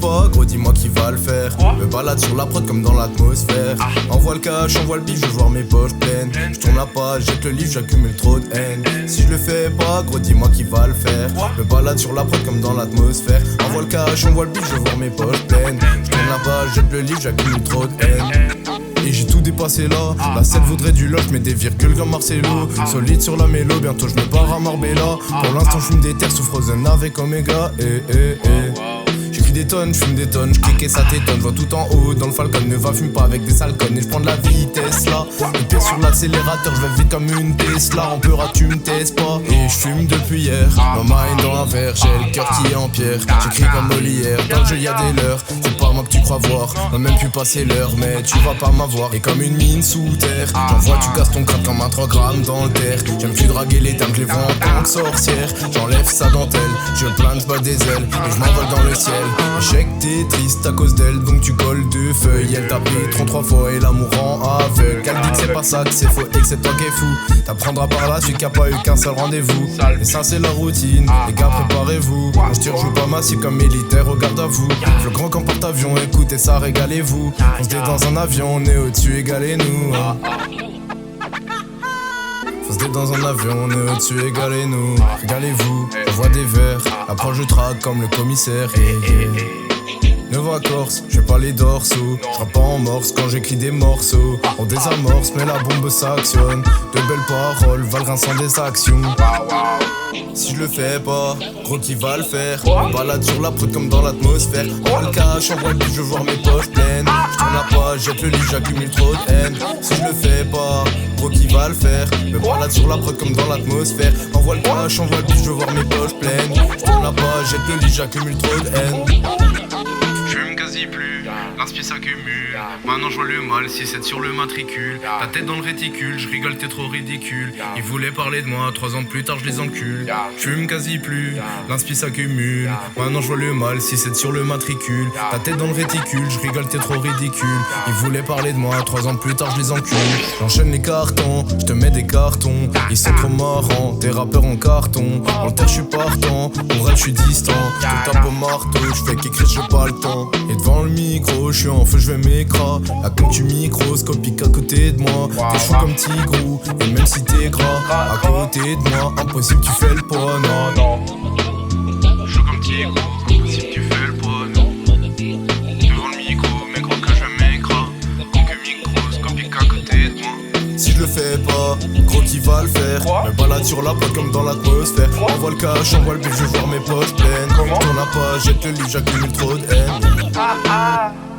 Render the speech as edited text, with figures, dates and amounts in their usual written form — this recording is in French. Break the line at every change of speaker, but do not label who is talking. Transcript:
pas, gros dis-moi qui va le faire. Me balade sur la prod comme dans l'atmosphère. Envoie le cash, envoie le bif, je veux voir mes poches pleines. Je tourne la page, jette le livre, j'accumule trop de haine. Si je le fais pas, gros dis-moi qui va le faire. Me balade sur la prod comme dans l'atmosphère. Envoie le cash, envoie le bif, je veux voir mes poches pleines. Je tourne la page, jette le livre, j'accumule trop de haine. Et j'ai tout dépassé là. La scène vaudrait du loft, mais des virgules comme Marcelo. Solide sur la mélo, bientôt je me pars à Marbella. Pour l'instant j'fume des terres sous Frozen avec Omega. J'écris des tonnes, j'fume des tonnes, j'kick et ça t'étonne. Je vois tout en haut dans le Falcon, ne va fume pas avec des sales connes. Et j'prends de la vitesse là, une pièce sur l'accélérateur, je vais vite comme une Tesla. En peur tu me testes pas, et j'fume depuis hier. Ma mind dans un verre, j'ai le cœur qui est en pierre. J'écris comme Molière, dans le jeu y'a des leurs. C'est pas moi que tu crois voir, on a même pu passer l'heure. Mais tu vas pas m'avoir, et comme une mine sous terre. J'envoie, tu casses ton crâne comme un 3 grammes dans le terre. J'aime plus draguer les dames, je les vends en tant que sorcière. J'enlève sa dentelle, je plane, j'bats des ailes, et je m'envole dans le ciel. Échec, t'es triste à cause d'elle, donc tu colles 2 feuilles. Elle t'a pris 33 fois et l'amour rend aveugle. Elle dit que c'est pas ça, que c'est faux et que c'est toi qui es fou. T'apprendras par là, celui qui a pas eu qu'un seul rendez-vous. Et ça c'est la routine, les gars préparez-vous. On se rejoue pas massif comme militaire, regarde à vous. Le grand camp porte-avions, écoutez ça, régalez-vous. On se dit dans un avion, on est au-dessus, égalez-nous. Faut se dire dans un avion, on est au-dessus, égalez-nous. Régalez-vous, on voit des verres. Approche je traque comme le commissaire. Nova Corse, je fais pas les dorsaux. J'rappe pas en morse quand j'écris des morceaux. On désamorce mais la bombe s'actionne. De belles paroles valent sans des actions. Si je le fais pas, gros qui va le faire. On balade sur la prod comme dans l'atmosphère. Envoie le cash, envoie le bif, je veux voir mes poches pleines. Je tourne la page, jette le livre, j'accumule trop de haine. Si je le fais pas, gros qui va le faire. Me balade sur la prod comme dans l'atmosphère. Envoie le cash, envoie le bif, je veux voir mes poches pleines. Je tourne la page, jette le livre, j'accumule trop de haine.
J'fume quasi plus, l'inspire s'accumule. Maintenant je vois le mal, 6-7 sur le matricule. Ta tête dans le réticule, je rigole, t'es trop ridicule. Ils voulaient parler de moi, 3 ans plus tard je les encule. J'fume quasi plus, l'inspire s'accumule. Maintenant je vois le mal, 6-7 sur le matricule. Ta tête dans le réticule, je rigole, t'es trop ridicule. Ils voulaient parler de moi, 3 ans plus tard je les encule. J'enchaîne les cartons, je te mets des cartons. Ils sont trop marrants, tes rappeurs en carton. En le terre je suis partant, pour elle je suis distant. Je te tape au marteau, je fais qu'écrire, j'ai pas le temps. Et devant le micro, je suis en feu, je vais m'écras. Là comme tu microscopique à côté de moi. T'es chou comme Tigrou, et même si t'es gras à côté de moi, impossible tu fais le poids, non. Chaud comme Tigrou, impossible tu fais le poids, non. Devant le micro, mais gros que je m'écras. Comme que microscopique à côté de moi.
Si je le fais pas, gros qui va le faire. Me balade sur la prod comme dans l'atmosphère. Envoie le cash, envoie le bif, je veux voir mes poches pleines. Je tourne la page, jette le livre, j'accumule trop de haine.